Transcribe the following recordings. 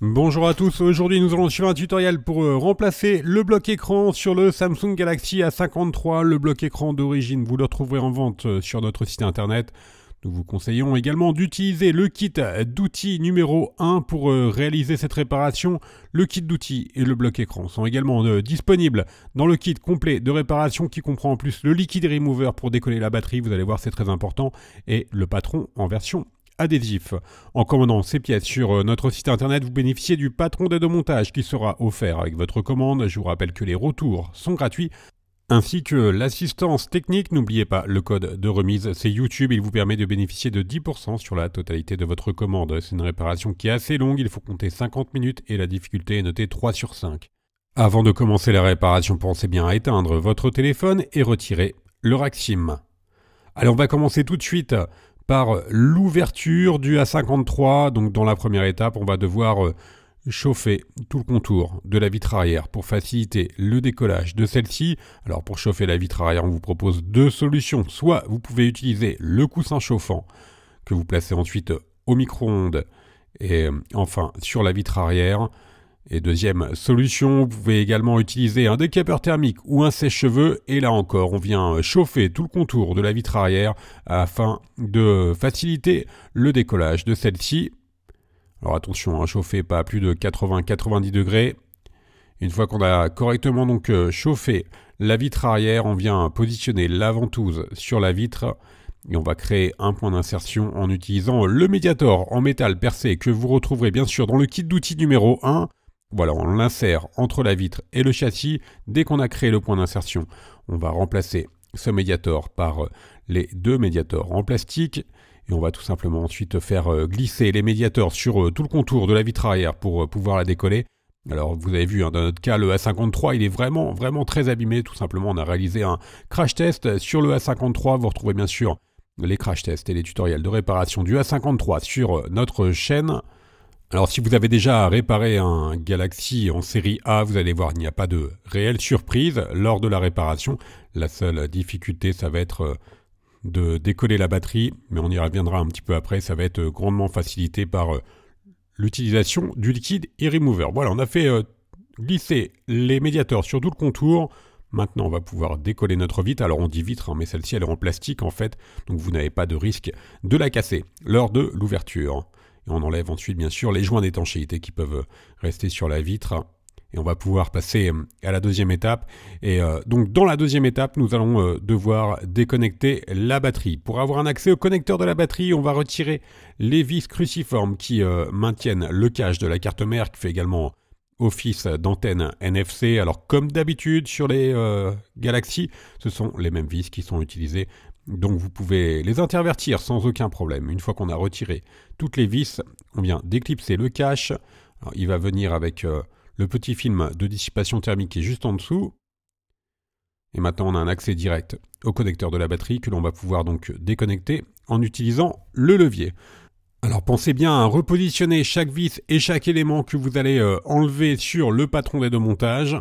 Bonjour à tous, aujourd'hui nous allons suivre un tutoriel pour remplacer le bloc écran sur le Samsung Galaxy A53. Le bloc écran d'origine, vous le retrouverez en vente sur notre site internet. Nous vous conseillons également d'utiliser le kit d'outils numéro 1 pour réaliser cette réparation. Le kit d'outils et le bloc écran sont également disponibles dans le kit complet de réparation qui comprend en plus le liquide remover pour décoller la batterie, vous allez voir c'est très important, et le patron en version adhésif. En commandant ces pièces sur notre site internet, vous bénéficiez du patron d'aide au montage qui sera offert avec votre commande. Je vous rappelle que les retours sont gratuits, ainsi que l'assistance technique. N'oubliez pas le code de remise, c'est YouTube, il vous permet de bénéficier de 10% sur la totalité de votre commande. C'est une réparation qui est assez longue, il faut compter 50 minutes et la difficulté est notée 3 sur 5. Avant de commencer la réparation, pensez bien à éteindre votre téléphone et retirer le rack SIM. Allez, on va commencer tout de suite par l'ouverture du A53. Donc dans la première étape, on va devoir chauffer tout le contour de la vitre arrière pour faciliter le décollage de celle-ci. Alors pour chauffer la vitre arrière, on vous propose deux solutions. Soit vous pouvez utiliser le coussin chauffant que vous placez ensuite au micro-ondes et enfin sur la vitre arrière. Et deuxième solution, vous pouvez également utiliser un décapeur thermique ou un sèche-cheveux. Et là encore, on vient chauffer tout le contour de la vitre arrière afin de faciliter le décollage de celle-ci. Alors attention, à chauffer pas à plus de 80-90 degrés. Une fois qu'on a correctement donc chauffé la vitre arrière, on vient positionner la ventouse sur la vitre. Et on va créer un point d'insertion en utilisant le médiator en métal percé que vous retrouverez bien sûr dans le kit d'outils numéro 1. Voilà, on l'insère entre la vitre et le châssis. Dès qu'on a créé le point d'insertion, on va remplacer ce médiator par les deux médiators en plastique. Et on va tout simplement ensuite faire glisser les médiators sur tout le contour de la vitre arrière pour pouvoir la décoller. Alors vous avez vu, dans notre cas, le A53, il est vraiment très abîmé. Tout simplement, on a réalisé un crash test sur le A53. Vous retrouvez bien sûr les crash tests et les tutoriels de réparation du A53 sur notre chaîne. Alors si vous avez déjà réparé un Galaxy en série A, vous allez voir, il n'y a pas de réelle surprise lors de la réparation. La seule difficulté, ça va être de décoller la batterie, mais on y reviendra un petit peu après. Ça va être grandement facilité par l'utilisation du liquide e-remover. Voilà, on a fait glisser les médiators sur tout le contour. Maintenant, on va pouvoir décoller notre vitre. Alors, on dit vitre, mais celle-ci, elle est en plastique, en fait. Donc, vous n'avez pas de risque de la casser lors de l'ouverture. Et on enlève ensuite, bien sûr, les joints d'étanchéité qui peuvent rester sur la vitre. Et on va pouvoir passer à la deuxième étape. Et donc, dans la deuxième étape, nous allons devoir déconnecter la batterie. Pour avoir un accès au connecteur de la batterie, on va retirer les vis cruciformes qui maintiennent le cache de la carte mère, qui fait également office d'antenne NFC. Alors, comme d'habitude sur les Galaxy, ce sont les mêmes vis qui sont utilisées. Donc vous pouvez les intervertir sans aucun problème. Une fois qu'on a retiré toutes les vis, on vient d'éclipser le cache. Alors, il va venir avec le petit film de dissipation thermique qui est juste en dessous. Et maintenant on a un accès direct au connecteur de la batterie que l'on va pouvoir donc déconnecter en utilisant le levier. Alors pensez bien à repositionner chaque vis et chaque élément que vous allez enlever sur le patron d'aide au montage.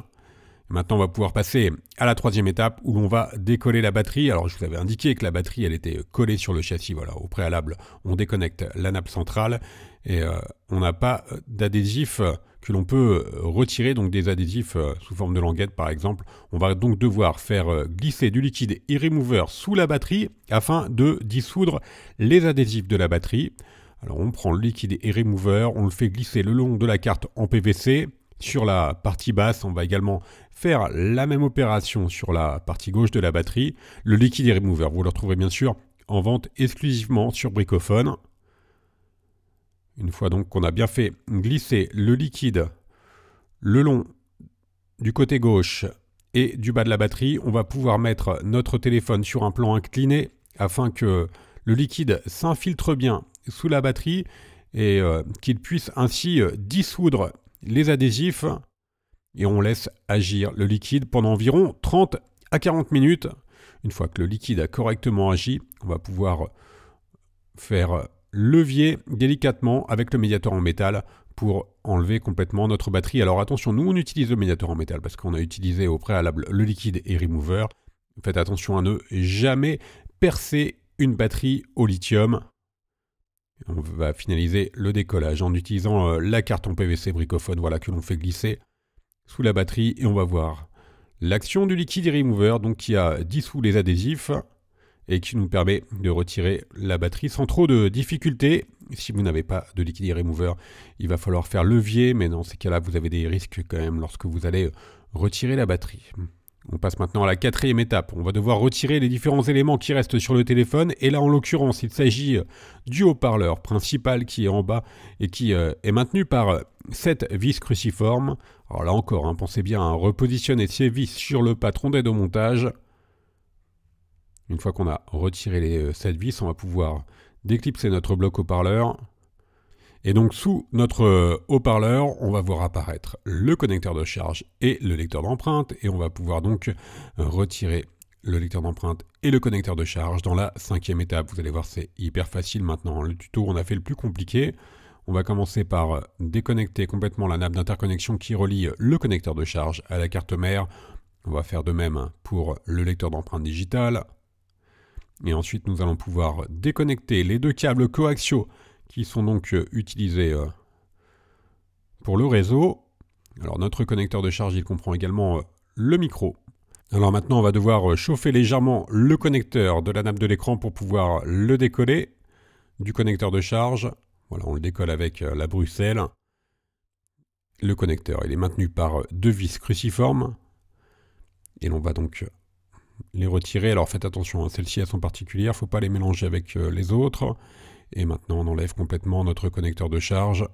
Maintenant, on va pouvoir passer à la troisième étape où l'on va décoller la batterie. Alors, je vous avais indiqué que la batterie, elle était collée sur le châssis. Voilà, au préalable, on déconnecte la nappe centrale et on n'a pas d'adhésif que l'on peut retirer, donc des adhésifs sous forme de languette, par exemple. On va donc devoir faire glisser du liquide e-remover sous la batterie afin de dissoudre les adhésifs de la batterie. Alors, on prend le liquide e-remover, on le fait glisser le long de la carte en PVC. Sur la partie basse, on va également faire la même opération sur la partie gauche de la batterie. Le liquide e-remover, vous le retrouverez bien sûr en vente exclusivement sur Bricophone. Une fois donc qu'on a bien fait glisser le liquide le long du côté gauche et du bas de la batterie, on va pouvoir mettre notre téléphone sur un plan incliné afin que le liquide s'infiltre bien sous la batterie et qu'il puisse ainsi dissoudre les adhésifs. Et on laisse agir le liquide pendant environ 30 à 40 minutes. Une fois que le liquide a correctement agi, on va pouvoir faire levier délicatement avec le médiator en métal pour enlever complètement notre batterie. Alors attention, nous on utilise le médiator en métal parce qu'on a utilisé au préalable le liquide e-remover. Faites attention à ne jamais percer une batterie au lithium. On va finaliser le décollage en utilisant la carte en PVC bricophone, voilà, que l'on fait glisser sous la batterie, et on va voir l'action du liquide remover, donc qui a dissous les adhésifs et qui nous permet de retirer la batterie sans trop de difficultés. Si vous n'avez pas de liquide remover, il va falloir faire levier, mais dans ces cas-là, vous avez des risques quand même lorsque vous allez retirer la batterie. On passe maintenant à la quatrième étape. On va devoir retirer les différents éléments qui restent sur le téléphone. Et là, en l'occurrence, il s'agit du haut-parleur principal qui est en bas et qui est maintenu par cette vis cruciforme. Alors là encore, pensez bien à repositionner ces vis sur le patron d'aide au montage. Une fois qu'on a retiré cette vis, on va pouvoir déclipser notre bloc haut-parleur. Et donc sous notre haut-parleur, on va voir apparaître le connecteur de charge et le lecteur d'empreinte. Et on va pouvoir donc retirer le lecteur d'empreinte et le connecteur de charge dans la cinquième étape. Vous allez voir, c'est hyper facile maintenant. Le tuto, on a fait le plus compliqué. On va commencer par déconnecter complètement la nappe d'interconnexion qui relie le connecteur de charge à la carte mère. On va faire de même pour le lecteur d'empreinte digitale. Et ensuite, nous allons pouvoir déconnecter les deux câbles coaxiaux qui sont donc utilisés pour le réseau. Alors notre connecteur de charge, il comprend également le micro. Alors maintenant, on va devoir chauffer légèrement le connecteur de la nappe de l'écran pour pouvoir le décoller du connecteur de charge. Voilà, on le décolle avec la Bruxelles. Le connecteur, il est maintenu par deux vis cruciformes. Et l'on va donc les retirer. Alors faites attention, celles-ci elles sont particulières, il ne faut pas les mélanger avec les autres. Et maintenant on enlève complètement notre connecteur de charge.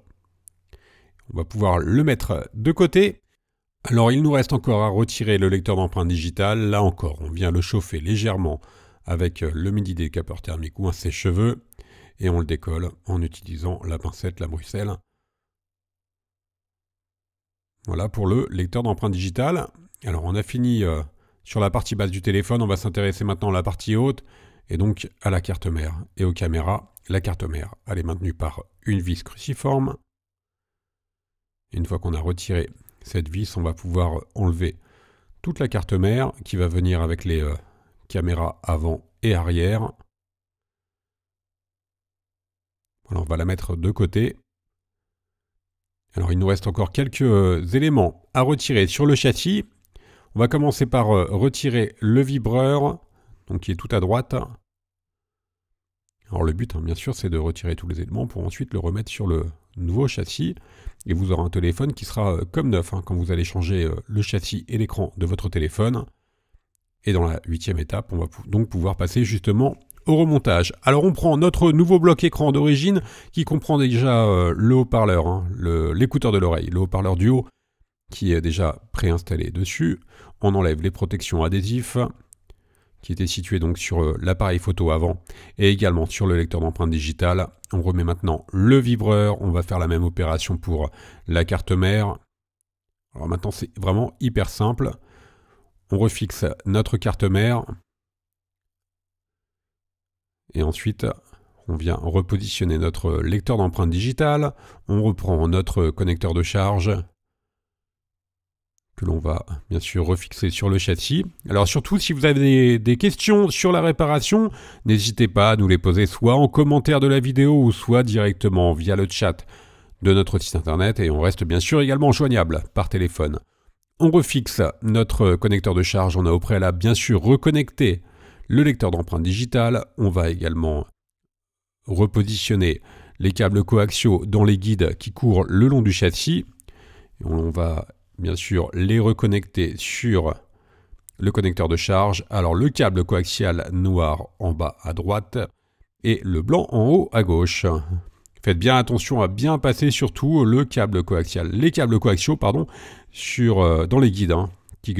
On va pouvoir le mettre de côté. Alors il nous reste encore à retirer le lecteur d'empreinte digitale. Là encore, on vient le chauffer légèrement avec le midi décapeur thermique ou un sèche-cheveux. Et on le décolle en utilisant la pincette, la Bruxelles. Voilà pour le lecteur d'empreinte digitale. Alors on a fini sur la partie basse du téléphone, on va s'intéresser maintenant à la partie haute, et donc à la carte mère et aux caméras. La carte mère, elle est maintenue par une vis cruciforme. Et une fois qu'on a retiré cette vis, on va pouvoir enlever toute la carte mère qui va venir avec les caméras avant et arrière. Voilà, on va la mettre de côté. Alors il nous reste encore quelques éléments à retirer sur le châssis. On va commencer par retirer le vibreur, donc qui est tout à droite. Alors le but, bien sûr, c'est de retirer tous les éléments pour ensuite le remettre sur le nouveau châssis. Et vous aurez un téléphone qui sera comme neuf quand vous allez changer le châssis et l'écran de votre téléphone. Et dans la huitième étape, on va donc pouvoir passer justement au remontage. Alors on prend notre nouveau bloc écran d'origine qui comprend déjà le haut-parleur, l'écouteur de l'oreille, le haut-parleur duo qui est déjà préinstallé dessus. On enlève les protections adhésifs qui étaient situées donc sur l'appareil photo avant et également sur le lecteur d'empreinte digitale. On remet maintenant le vibreur. On va faire la même opération pour la carte mère. Alors maintenant c'est vraiment hyper simple. On refixe notre carte mère. Et ensuite, on vient repositionner notre lecteur d'empreinte digitale. On reprend notre connecteur de charge que l'on va bien sûr refixer sur le châssis. Alors surtout, si vous avez des questions sur la réparation, n'hésitez pas à nous les poser soit en commentaire de la vidéo ou soit directement via le chat de notre site internet. Et on reste bien sûr également joignable par téléphone. On refixe notre connecteur de charge. On a au préalable bien sûr reconnecté le lecteur d'empreinte digitale. On va également repositionner les câbles coaxiaux dans les guides qui courent le long du châssis. Et on va bien sûr les reconnecter sur le connecteur de charge. Alors le câble coaxial noir en bas à droite et le blanc en haut à gauche. Faites bien attention à bien passer surtout les câbles coaxiaux dans les guides qui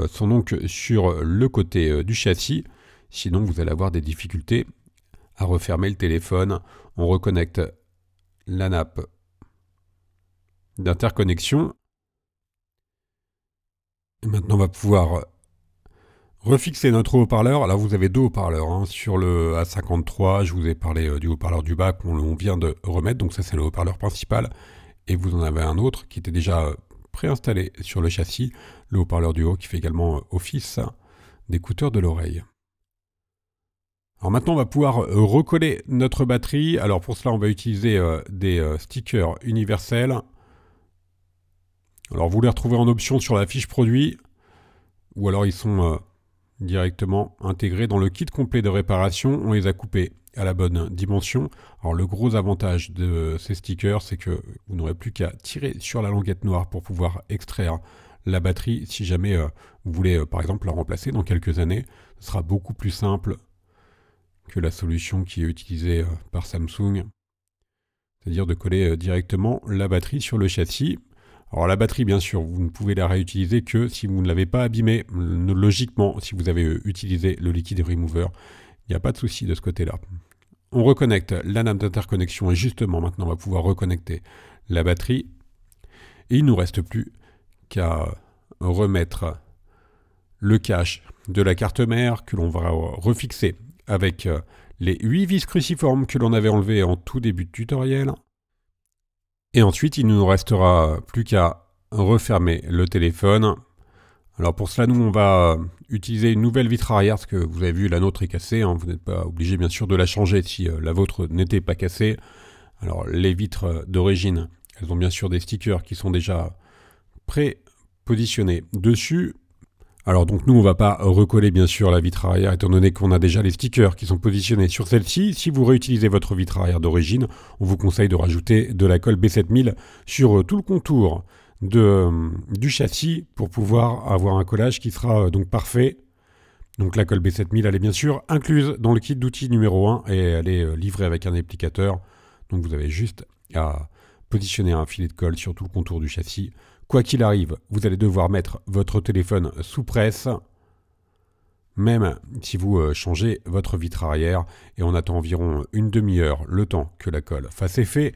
sont donc sur le côté du châssis. Sinon vous allez avoir des difficultés à refermer le téléphone. On reconnecte la nappe d'interconnexion. Et maintenant, on va pouvoir refixer notre haut-parleur. Là, vous avez deux haut-parleurs. Sur le A53, je vous ai parlé du haut-parleur du bas qu'on vient de remettre. Donc ça, c'est le haut-parleur principal. Et vous en avez un autre qui était déjà préinstallé sur le châssis. Le haut-parleur du haut qui fait également office d'écouteur de l'oreille. Alors maintenant, on va pouvoir recoller notre batterie. Alors pour cela, on va utiliser des stickers universels. Alors vous les retrouvez en option sur la fiche produit, ou alors ils sont directement intégrés dans le kit complet de réparation. On les a coupés à la bonne dimension. Alors le gros avantage de ces stickers, c'est que vous n'aurez plus qu'à tirer sur la languette noire pour pouvoir extraire la batterie. Si jamais vous voulez par exemple la remplacer dans quelques années, ce sera beaucoup plus simple que la solution qui est utilisée par Samsung, c'est-à-dire de coller directement la batterie sur le châssis. Alors la batterie, bien sûr, vous ne pouvez la réutiliser que si vous ne l'avez pas abîmée. Logiquement, si vous avez utilisé le liquide remover, il n'y a pas de souci de ce côté-là. On reconnecte la nappe d'interconnexion et justement, maintenant, on va pouvoir reconnecter la batterie. Et il ne nous reste plus qu'à remettre le cache de la carte mère que l'on va refixer avec les 8 vis cruciformes que l'on avait enlevées en tout début de tutoriel. Et ensuite, il ne nous restera plus qu'à refermer le téléphone. Alors pour cela, nous, on va utiliser une nouvelle vitre arrière, parce que vous avez vu, la nôtre est cassée. Hein, vous n'êtes pas obligé, bien sûr, de la changer si la vôtre n'était pas cassée. Alors les vitres d'origine, elles ont bien sûr des stickers qui sont déjà pré-positionnés dessus. Alors donc nous on va pas recoller bien sûr la vitre arrière étant donné qu'on a déjà les stickers qui sont positionnés sur celle-ci. Si vous réutilisez votre vitre arrière d'origine, on vous conseille de rajouter de la colle B7000 sur tout le contour du châssis pour pouvoir avoir un collage qui sera donc parfait. Donc la colle B7000 elle est bien sûr incluse dans le kit d'outils numéro 1 et elle est livrée avec un applicateur. Donc vous avez juste à positionner un filet de colle sur tout le contour du châssis. Quoi qu'il arrive, vous allez devoir mettre votre téléphone sous presse, même si vous changez votre vitre arrière, et on attend environ une demi-heure le temps que la colle fasse effet,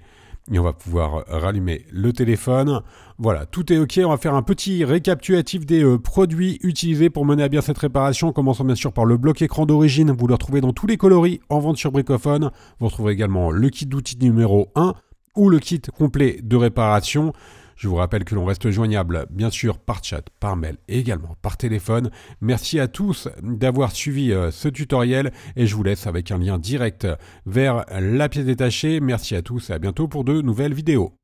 et on va pouvoir rallumer le téléphone. Voilà, tout est ok, on va faire un petit récapitulatif des produits utilisés pour mener à bien cette réparation, en commençant bien sûr par le bloc écran d'origine, vous le retrouvez dans tous les coloris en vente sur Bricophone, vous retrouverez également le kit d'outils numéro 1, ou le kit complet de réparation. Je vous rappelle que l'on reste joignable, bien sûr, par chat, par mail et également par téléphone. Merci à tous d'avoir suivi ce tutoriel et je vous laisse avec un lien direct vers la pièce détachée. Merci à tous et à bientôt pour de nouvelles vidéos.